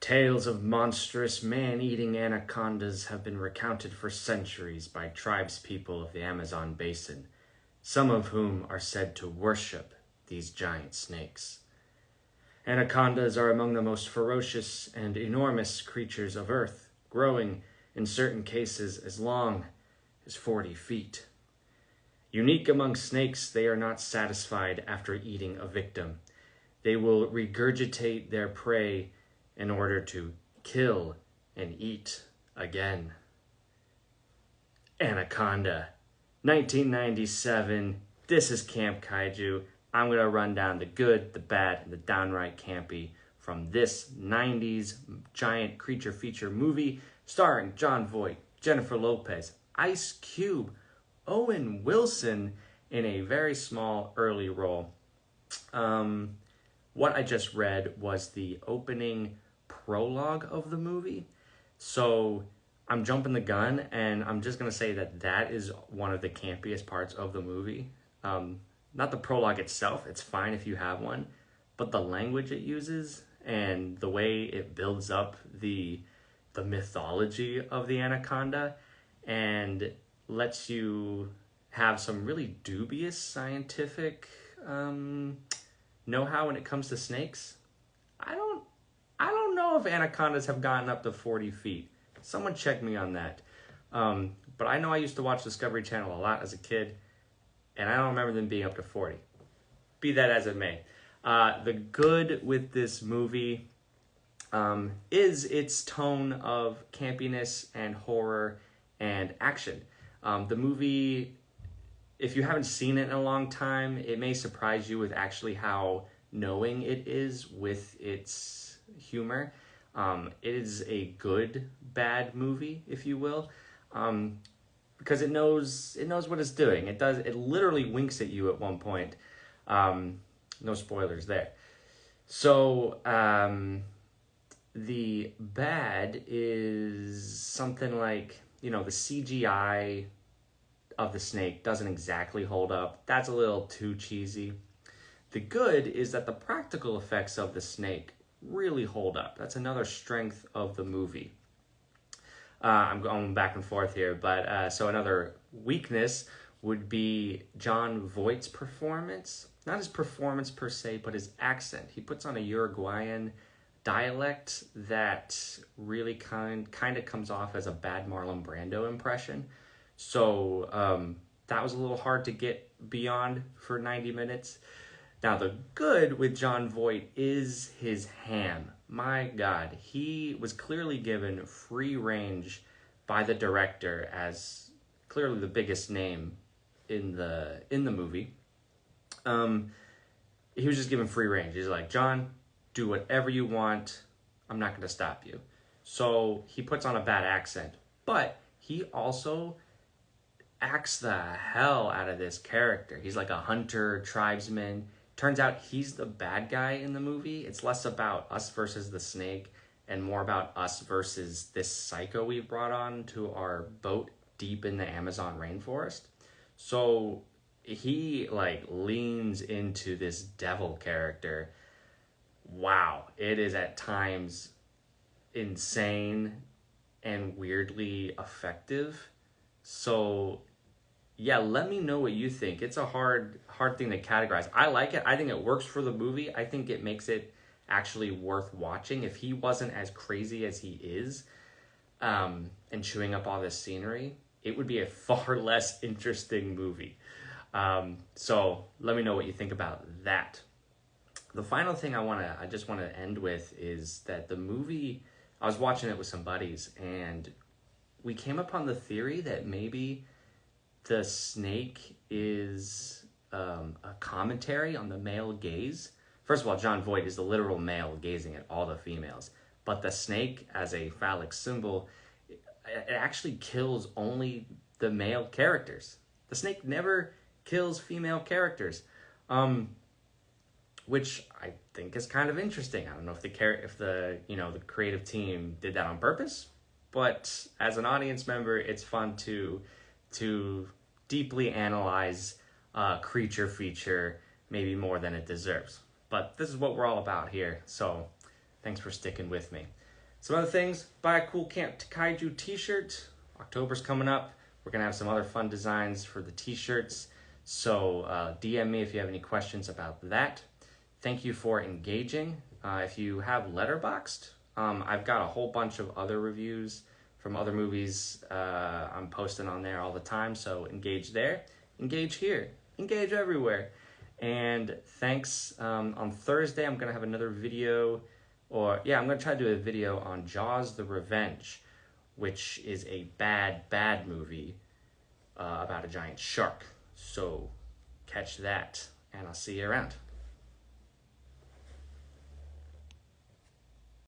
Tales of monstrous man-eating anacondas have been recounted for centuries by tribespeople of the Amazon basin, some of whom are said to worship these giant snakes. Anacondas are among the most ferocious and enormous creatures of Earth, growing, in certain cases, as long as 40 feet. Unique among snakes, they are not satisfied after eating a victim. They will regurgitate their prey in order to kill and eat again. Anaconda, 1997. This is Camp Kaiju. I'm going to run down the good, the bad, and the downright campy from this 90s giant creature feature movie starring Jon Voight, Jennifer Lopez, Ice Cube, Owen Wilson in a very small early role. What I just read was the opening prologue of the movie. So I'm jumping the gun, and I'm just going to say that that is one of the campiest parts of the movie. Not the prologue itself, it's fine if you have one, but the language it uses and the way it builds up the mythology of the anaconda and lets you have some really dubious scientific know-how when it comes to snakes. I don't know if anacondas have gotten up to 40 feet. Someone check me on that. But I know I used to watch Discovery Channel a lot as a kid, and I don't remember them being up to 40. Be that as it may. The good with this movie is its tone of campiness and horror and action. The movie, if you haven't seen it in a long time, it may surprise you with actually how knowing it is with its humor. It is a good, bad movie, if you will, because it knows what it's doing. It literally winks at you at one point. No spoilers there. So the bad is something like, the CGI of the snake doesn't exactly hold up. That's a little too cheesy. The good is that the practical effects of the snake really hold up. That's another strength of the movie. I'm going back and forth here, but so another weakness would be Jon Voight's performance. Not his performance per se, but his accent. He puts on a Uruguayan dialect that really kind of comes off as a bad Marlon Brando impression. So that was a little hard to get beyond for 90 minutes. Now, the good with Jon Voight is his ham. My God, he was clearly given free range by the director as clearly the biggest name in the movie. He was just given free range. He's like, John, do whatever you want. I'm not going to stop you. So he puts on a bad accent, but he also acts the hell out of this character. He's like a hunter, tribesman. Turns out he's the bad guy in the movie. It's less about us versus the snake and more about us versus this psycho we've brought on to our boat deep in the Amazon rainforest. So he leans into this devil character. Wow, it is at times insane and weirdly effective. So yeah, let me know what you think. It's a hard thing to categorize. I like it. I think it works for the movie. I think it makes it actually worth watching. If he wasn't as crazy as he is, and chewing up all this scenery, it would be a far less interesting movie. So let me know what you think about that. The final thing I just want to end with is that the movie, I was watching it with some buddies, and we came upon the theory that maybe the snake is a commentary on the male gaze. First of all, Jon Voight is the literal male gazing at all the females. But the snake, as a phallic symbol, it actually kills only the male characters. The snake never kills female characters, which I think is kind of interesting. I don't know if the creative team did that on purpose, but as an audience member, it's fun to deeply analyze a creature feature maybe more than it deserves. But this is what we're all about here, so thanks for sticking with me. Some other things, buy a cool Camp Kaiju t-shirt. October's coming up. We're going to have some other fun designs for the t-shirts. So DM me if you have any questions about that. Thank you for engaging. If you have Letterboxd, I've got a whole bunch of other reviews from other movies I'm posting on there all the time. So engage there, engage here, engage everywhere. And thanks. On Thursday, I'm going to have another video. I'm going to try to do a video on Jaws the Revenge, which is a bad movie about a giant shark. So catch that, and I'll see you around.